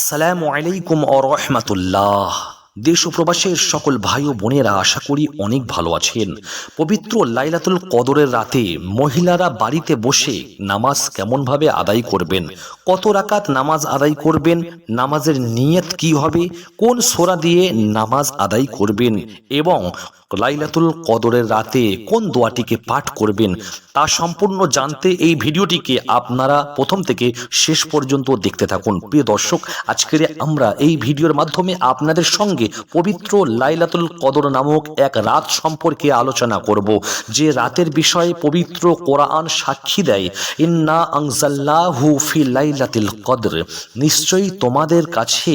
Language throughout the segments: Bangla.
আসসালামু আলাইকুম ওয়া রাহমাতুল্লাহ। দেশ ও প্রবাসের সকল ভাই ও বোনেরা আশা করি অনেক ভালো আছেন। পবিত্র লাইলাতুল কদরের রাতে মহিলারা বাড়িতে বসে নামাজ কেমনভাবে আদায় করবেন, কত রাকাত নামাজ আদায় করবেন, নামাজের নিয়ত কি হবে, কোন সূরা দিয়ে নামাজ আদায় করবেন এবং লাইলাতুল কদরের রাতে কোন দোয়াটিকে পাঠ করবেন তা সম্পূর্ণ জানতে এই ভিডিওটিকে আপনারা প্রথম থেকে শেষ পর্যন্ত দেখতে থাকুন। প্রিয় দর্শক, আজকের আমরা এই ভিডিওর মাধ্যমে আপনাদের সঙ্গে পবিত্র লাইলাতুল কদর নামক এক রাত সম্পর্কে আলোচনা করব, যে রাতের বিষয়ে পবিত্র কোরআন সাক্ষী দেয়, ইন্না আনজালনাহু ফি লাইলাতুল কদর, নিশ্চয়ই তোমাদের কাছে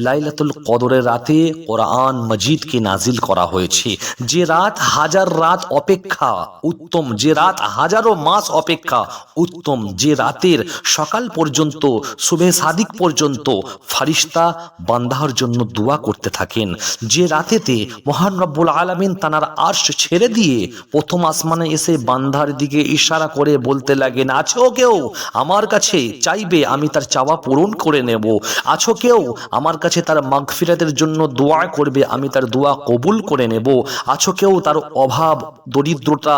লাইলাতুল কদরের রাতে কোরআন মজিদকে নাজিল করা হয়েছে। যে রাত হাজার রাত অপেক্ষা উত্তম, যে রাত হাজারো মাস অপেক্ষা উত্তম, যে রাতের সকাল পর্যন্ত সুবহে সাদিক পর্যন্ত ফারিস্তা বান্দার জন্য দোয়া করতে থাকেন, যে রাতেতে মহান রব্বুল আলামিন তানার আরশ ছেড়ে দিয়ে প্রথম আসমানে এসে বান্দার দিকে ইশারা করে বলতে লাগেন, আছো কেউ আমার কাছে চাইবে, আমি তার চাওয়া পূরণ করে নেব। আছো কেউ আমার কাছে তার মাগফিরাতের জন্য দোয়া করবে, আমি তার দোয়া কবুল করে নেব। আছো কেউ তার অভাব দরিদ্রতা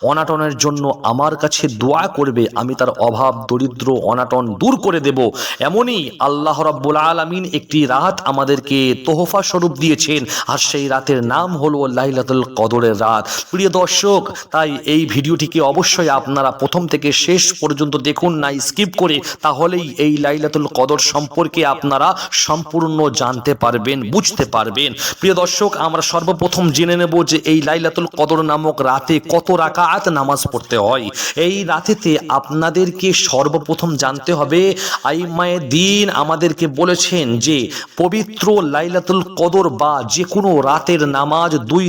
অনাটনের জন্য আমার কাছে দোয়া করবে, আমি তার অভাব দরিদ্র অনাটন দূর করে দেব। এমনই আল্লাহ রাব্বুল আলামিন একটি রাত আমাদেরকে তোহফা স্বরূপ দিয়েছেন, আর সেই রাতের নাম হলো লাইলাতুল কদরের রাত। প্রিয় দর্শক, তাই এই ভিডিওটিকে অবশ্যই আপনারা প্রথম থেকে শেষ পর্যন্ত দেখুন, না স্কিপ করে, তাহলেই এই লাইলাতুল কদর সম্পর্কে আপনারা সম্পূর্ণ জানতে পারবেন, বুঝতে পারবেন। প্রিয় দর্শক, আমরা সর্বপ্রথম জেনে নেব যে এই লাইলাতুল কদর নামক রাতে কত রাকাত নামাজ পড়তে হয়। এই রাতেতে আপনাদেরকে সর্বপ্রথম জানতে হবে, আইম্মায়ে দ্বীন আমাদেরকে বলেছেন যে পবিত্র লাইলাতুল কদর বা যে কোনো রাতের নামাজ দুই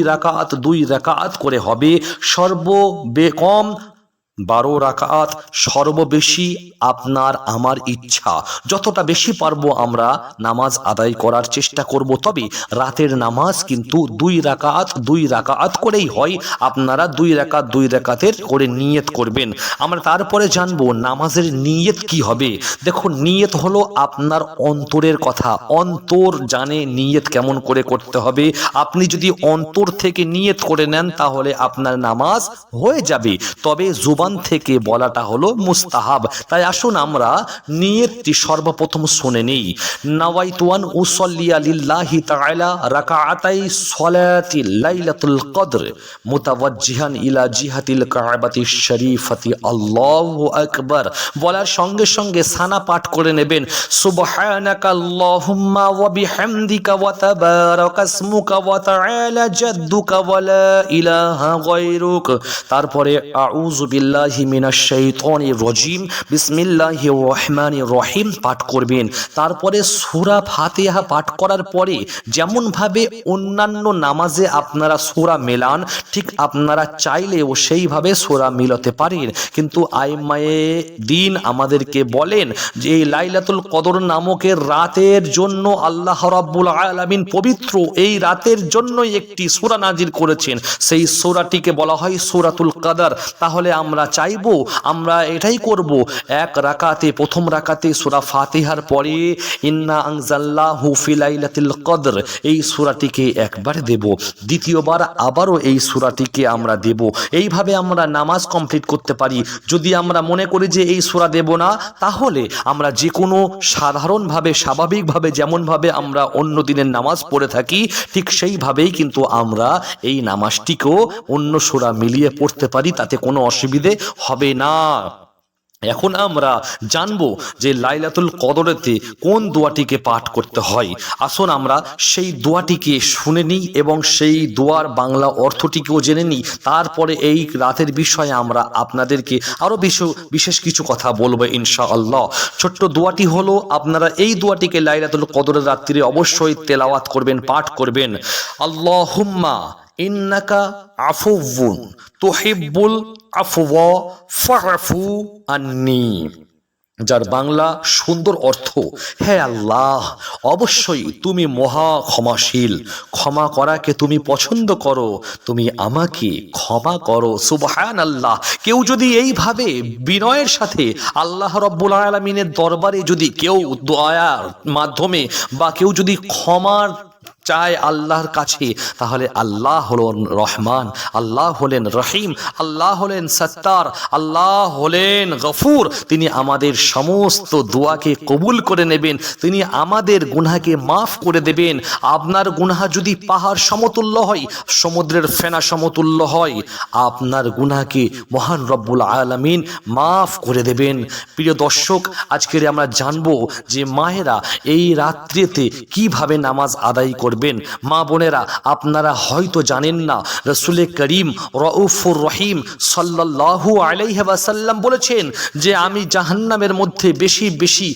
রাকাত করে হবে। সর্বকম 12 রাকাত, সর্ববেশি আপনার আমার ইচ্ছা, যতটা বেশি পারবো আমরা নামাজ আদায় করার চেষ্টা করব। তবে রাতের নামাজ কিন্তু দুই রাকাত করেই হয়। আপনারা দুই রাকাতের করে নিয়ত করবেন। আমরা তারপরে জানবো নামাজের নিয়ত কি হবে। দেখুন, নিয়ত হলো আপনার অন্তরের কথা, অন্তর জানে নিয়ত কেমন করে করতে হবে। আপনি যদি অন্তর থেকে নিয়ত করে নেন তাহলে আপনার নামাজ হয়ে যাবে, তবে জুবান থেকে বলাটা হলো মুস্তাহাব। তাই আসুন আমরা নিয়তটি সর্বপ্রথম শুনে নেই। নাওয়াইতু আন উসাল্লিয়া লিল্লাহি তাআলা রাকাআতাই সলাতি লাইলাতুল কদর মুতাওয়াজ্জিহান ইলা জিহাতিল কাবাতিশ শরীফাতি আল্লাহু আকবার বলার সঙ্গে সঙ্গে সানা পাঠ করে নেবেন, সুবহানাকা আল্লাহুম্মা ওয়া বিহামদিকা ওয়া তাবারাকা ইসমুকা ওয়া তাআলা জাদ্দুকা ওয়া লা ইলাহা গায়রুক। তারপরে আউযু বিল্লাহি মিনাশ শাইতানির রাজিম বিসমিল্লাহির রহমানির রহিম পাঠ করবেন। তারপরে সূরা ফাতিহা পাঠ করার পরে যেমন ভাবে অন্যান্য নামাজে আপনারা সূরা মেলান, ঠিক আপনারা চাইলেও সেইভাবে সূরা মিলাতে পারেন। কিন্তু আইম্মায়ে দ্বীন আমাদেরকে বলেন যে এই লাইলাতুল কদর নামকের রাতের জন্য আল্লাহ রাব্বুল আলামিন পবিত্র এই রাতের জন্যই একটি সূরা নাজিল করেছেন, সেই সূরাটিকে বলা হয় সূরাতুল কদর। তাহলে আমরা চাইবো, আমরা এটাই করব, এক রাকাতে প্রথম রাকাতে সূরা ফাতিহার পরে ইন্না আনজালনাহু ফি লাইলাতুল কদর এই সূরাটিকে একবার দেব, দ্বিতীয়বার আবারও এই সূরাটিকে আমরা দেব। এইভাবে আমরা নামাজ কমপ্লিট করতে পারি। যদি আমরা মনে করি যে এই সূরা দেব না, তাহলে আমরা যে কোনো সাধারণভাবে স্বাভাবিকভাবে যেমনভাবে আমরা অন্য দিনের নামাজ পড়ে থাকি ঠিক সেইভাবেই কিন্তু আমরা এই নামাজটিকেও অন্য সূরা মিলিয়ে পড়তে পারি, তাতে কোনো অসুবিধে হবে না। এখন আমরা জানবো যে লাইলাতুল কদরেতে কোন দোয়াটিকে পাঠ করতে হয়। আসুন আমরা সেই দোয়াটিকে শুনে নিই এবং সেই দোয়ার বাংলা অর্থটিকেও জেনে নিই। তারপরে এই রাতের বিষয়ে আমরা আপনাদেরকে আরও বিশেষ কিছু কথা বলবো ইনশাআল্লাহ। ছোট্ট দোয়াটি হলো, আপনারা এই দোয়াটিকে লাইলাতুল কদরের রাত্রিরে অবশ্যই তেলাওয়াত করবেন, পাঠ করবেন। আল্লাহুম্মা ইন্নাকা আফুউন তুহিব্বুল আফওয়া ফাফু আন্নি, যার বাংলা সুন্দর অর্থ, হে আল্লাহ অবশ্যই তুমি মহা ক্ষমাশীল, ক্ষমা করাকে তুমি পছন্দ করো, তুমি আমাকে ক্ষমা করো। সুবহানাল্লাহ। কেউ যদি এইভাবে বিনয়ের সাথে আল্লাহ রাব্বুল আলামিনের দরবারে যদি কেউ দয়ার মাধ্যমে বা কেউ যদি ক্ষমার চায় আল্লাহর কাছে, তাহলে আল্লাহ হলেন রহমান, আল্লাহ হলেন রহিম, আল্লাহ হলেন সত্তার, আল্লাহ হলেন গফুর। তিনি আমাদের সমস্ত দোয়াকে কবুল করে নেবেন, তিনি আমাদের গুনাহকে মাফ করে দেবেন। আপনার গুনাহ যদি পাহাড় সমতুল্য হয়, সমুদ্রের ফেনা সমতুল্য হয়, আপনার গুনাহকে মহান রব্বুল আলামিন মাফ করে দেবেন। প্রিয় দর্শক, আজকের আমরা জানবো যে মায়েরা এই রাত্রিতে কিভাবে নামাজ আদায় করবেন। মা বোনেরা, আপনারা হয়তো জানেন না, রাসূল করিম রউফুর রহিম সাল্লাল্লাহু আলাইহি ওয়াসাল্লাম বলেছেন যে আমি জাহান্নামের মধ্যে বেশি বেশি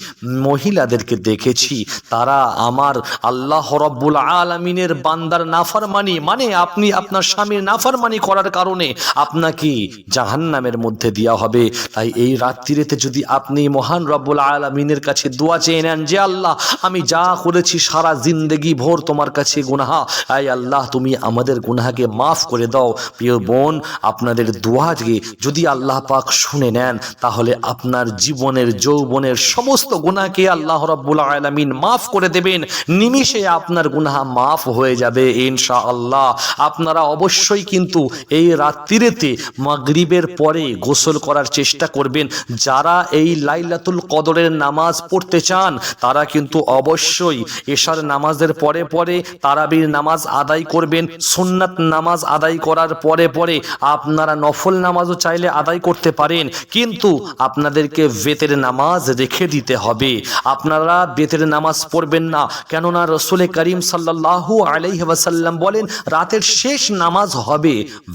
মহিলাদেরকে দেখেছি, তারা আমার আল্লাহ রাব্বুল আলামিনের বান্দার নাফরমানি, মানে আপনি আপনার স্বামীর নাফরমানি করার কারণে আপনাকে জাহান্নামের মধ্যে দেওয়া হবে। তাই এই রাত্রিতে যদি আপনি মহান রব্বুল আলামিনের কাছে দোয়া চেয়ে নেন যে আল্লাহ, আমি যা করেছি সারা জিন্দেগি ভোর তোমার কাছে গুনাহ, আয় আল্লাহ তুমি আমাদের গুনাহকে মাফ করে দাও। প্রিয় বোন, আপনাদের দোয়াকে যদি আল্লাহ পাক শুনে নেন, তাহলে আপনার জীবনের যৌবনের সমস্ত গুনাহকে আল্লাহ রাব্বুল আলামিন মাফ করে দেবেন। নিমিষে আপনার গুনাহ মাফ হয়ে যাবে ইনশাআল্লাহ। আপনারা অবশ্যই কিন্তু এই রাত্রিতে মাগরিবের পরে গোসল করার চেষ্টা করবেন। যারা এই লাইলাতুল কদরের নামাজ পড়তে চান, তারা কিন্তু অবশ্যই এশার নামাজের পরে পরে তারাবির নামাজ আদায় করবেন। সুন্নাত নামাজ আদায় করার পরে পরে আপনারা নফল নামাজও চাইলে আদায় করতে পারেন, কিন্তু আপনাদেরকে বেতের নামাজ রেখে দিতে হবে। আপনারা বেতের নামাজ পড়বেন না, কেননা রাসূল করিম সাল্লাল্লাহু আলাইহি ওয়াসাল্লাম বলেন রাতের শেষ নামাজ হবে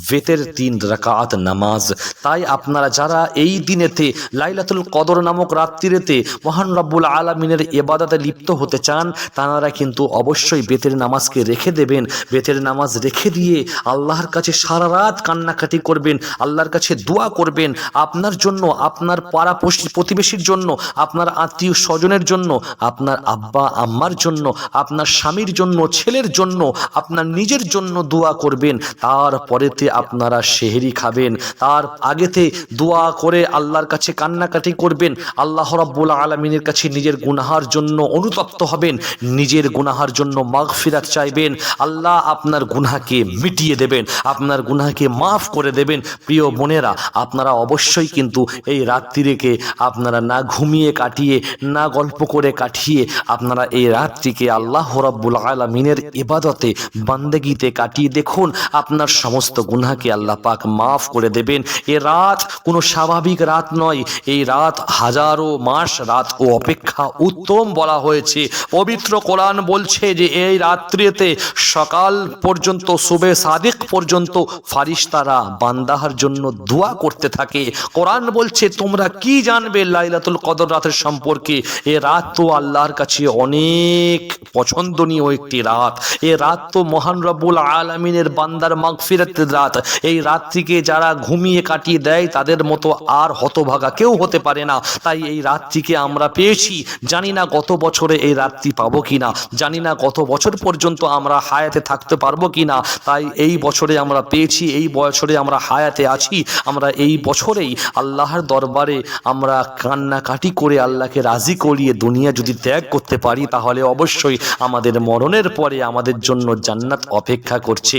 বেতের 3 রাকাত নামাজ। তাই আপনারা যারা এই দিনেতে লাইলাতুল কদর নামক রাত্রিতে মহান রব্বুল আলামিনের ইবাদতে লিপ্ত হতে চান, তারা কিন্তু অবশ্যই বেতের নামাজকে রেখে দেবেন। বেতের নামাজ রেখে দিয়ে আল্লাহর কাছে সারা রাত কান্নাকাটি করবেন, আল্লাহর কাছে দোয়া করবেন, আপনার জন্য, আপনার পাড়া প্রতিবেশীর জন্য, আপনার আত্মীয় স্বজনের জন্য, আপনার আব্বা আম্মার জন্য, আপনার স্বামীর জন্য, ছেলের জন্য, আপনার নিজের জন্য দোয়া করবেন। তারপরেতে আপনারা সেহরি খাবেন, তার আগেতে দোয়া করে আল্লাহর কাছে কান্নাকাটি করবেন, আল্লাহ রাব্বুল আলামিনের কাছে নিজের গুনাহার জন্য অনুতপ্ত হবেন, নিজের গুনাহার জন্য মাগফিরাত চাইবেন। আল্লাহ আপনার গুনাহকে মিটিয়ে দেবেন, আপনার গুনাহকে মাফ করে দেবেন। প্রিয় বোনেরা, আপনারা অবশ্যই কিন্তু এই রাত্রিকে আপনারা না ঘুমিয়ে কাটিয়ে, না গল্প করে কাটিয়ে, আপনারা এই রাত্রিকে আল্লাহ রাব্বুল আলামিনের ইবাদতে বান্দেগিতে কাটিয়ে দেখুন, আপনার সমস্ত গুনাহকে আল্লাহ পাক মাফ করে দেবেন। এ রাত কোনো স্বাভাবিক রাত নয়, এই রাত হাজারো মাস রাত ও অপেক্ষা উত্তম বলা হয়েছে। পবিত্র কোরআন বলছে যে এই রাত্রিতে সকাল পর্যন্ত, সুবে সাদিক পর্যন্ত ফারিস্তারা বান্দার জন্য দোয়া করতে থাকে। কোরআন বলছে তোমরা কি জানবে লাইলাতুল কদর রাতের সম্পর্কে? এ রাত তো আল্লাহর কাছে অনেক পছন্দনীয় একটি রাত। এ রাত তো মহান রব্বুল আলামিনের বান্দার মাগফিরাতের রাত। এই রাত্রিকে যারা ঘুমিয়ে কাটিয়ে দেয়, তাদের মতো আর হতভাগা কেউ হতে পারে না। তাই এই রাত্রিকে আমরা পেয়েছি, জানি না গত বছরে এই রাত্রি পাবো কিনা, জানি না গত বছর পর্যন্ত আমরা হায়াতে থাকতে পারবো কিনা। তাই এই বছরে আমরা পেয়েছি, এই বছরে আমরা হায়াতে আছি, আমরা এই বছরেই আল্লাহর দরবারে আমরা কান্নাকাটি করে আল্লাহকে রাজি করিয়ে দুনিয়া যদি ত্যাগ করতে পারি, তাহলে অবশ্যই আমাদের মরণের পরে আমাদের জন্য জান্নাত অপেক্ষা করছে।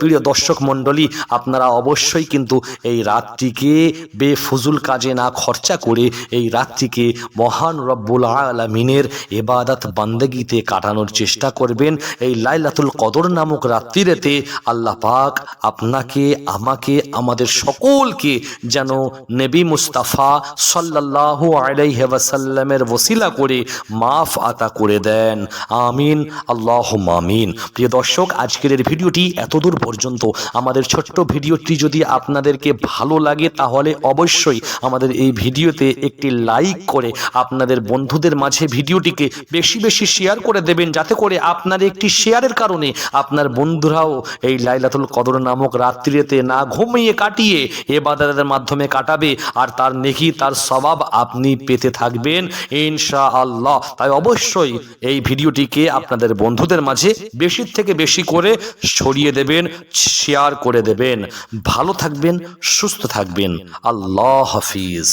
প্রিয় দর্শক মণ্ডলী, আপনারা অবশ্যই কিন্তু এই রাতটিকে বেফুজুল কাজে না খরচা করে এই রাতটিকে মহান রব্বুল আলামিনের ইবাদত বান্দেগিতে কাটানোর চেষ্টা করবেন। এই লাইলাতুল কদর নামক রাত্রিতে আল্লাহ পাক আপনাকে, আমাকে, আমাদের সকলকে যেন নবী মুস্তাফা সাল্লাল্লাহু আলাইহি ওয়াসাল্লামের ওসিলা করে মাফ আতা করে দেন। আমিন, আল্লাহুম্মা আমিন। প্রিয় দর্শক, আজকের এই ভিডিওটি এতদূর পর্যন্ত। আমাদের ছোট্ট ভিডিওটি যদি আপনাদেরকে ভালো লাগে, তাহলে অবশ্যই আমাদের এই ভিডিওতে একটি লাইক করে আপনাদের বন্ধুদের মাঝে ভিডিওটিকে বেশি বেশি শেয়ার করে দেবেন, যাতে করে আপনার আপনার একটি শেয়ারের কারণে আপনার বন্ধুরাও এই লাইলাতুল কদর নামক রাত্রিতে না ঘুমিয়ে কাটিয়ে ইবাদতের মাধ্যমে কাটাবে, আর তার নেকি তার সওয়াব আপনি পেতে থাকবেন ইনশাআল্লাহ। তাই অবশ্যই এই ভিডিওটিকে আপনাদের বন্ধুদের মাঝে বেশি থেকে বেশি করে ছড়িয়ে দেবেন, শেয়ার করে দেবেন। ভালো থাকবেন, সুস্থ থাকবেন। আল্লাহ হাফিজ।